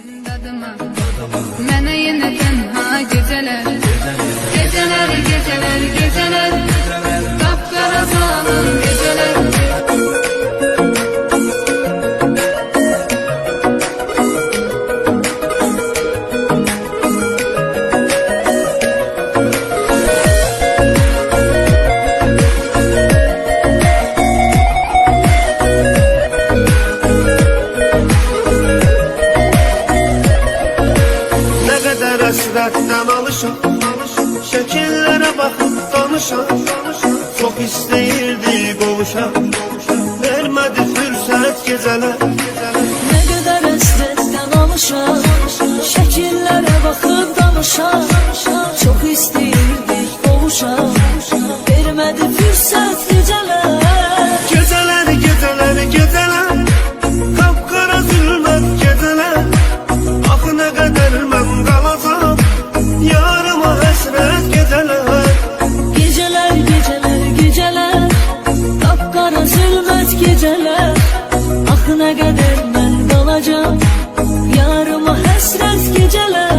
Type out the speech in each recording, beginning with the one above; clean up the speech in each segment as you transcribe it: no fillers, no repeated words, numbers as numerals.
Senin dadıma Mənə yenə tənha gecələr Gecələr, gecələr, gecələr Qapqara salın gecələr Həsrətdən alışam, şəkillərə baxıb danışam. Çox istəyirdi qovuşam, vermədi fürsət gecələr. Nə qədər həsrətdən alışam, şəkillərə baxıb danışam. Çox istəyirdi qovuşam, vermədi fürsət gecələr. Gecələr, gecələr, gecələr, qapqara zülmət gecələr. Axı nə qədər mən qalacam, yarıma həsrət gecələr. Gecələr, gecələr, gecələr, qapqara zülmət gecələr. Axı nə qədər mən qalacam, yarıma həsrət gecələr.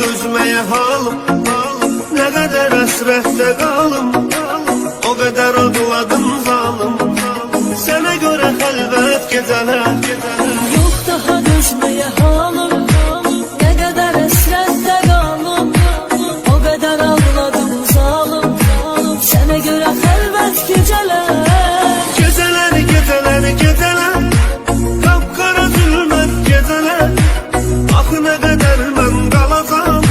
Dözməyə halım, nə qədər həsrətdə qalım. O qədər ağladım zalım, sənə görə xəlvət gecələr. Yox daha dözməyə halım, nə qədər həsrətdə qalım. O qədər ağladım zalım, sənə görə xəlvət gecələr. Gecələr, gecələr, gecələr, qapqara zülmət gecələr. Axı nə qədər mən qalacam,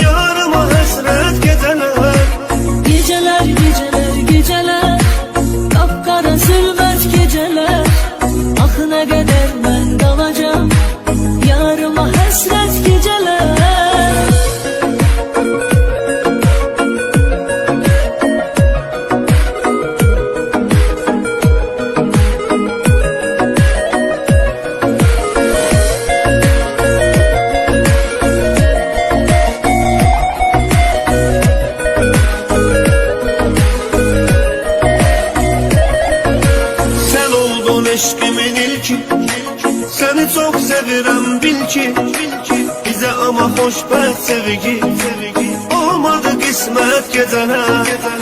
yarıma həsrət gecələr. Gecələr, gecələr, gecələr, qapqara zülmət gecələr. Axı nə qədər mən qalacam, yarıma həsrət gecələr. Eşqimin ilki, səni çox sevirəm bil ki. Bizə ama xoşbəxt sevgi, olmadı qismət gecələr.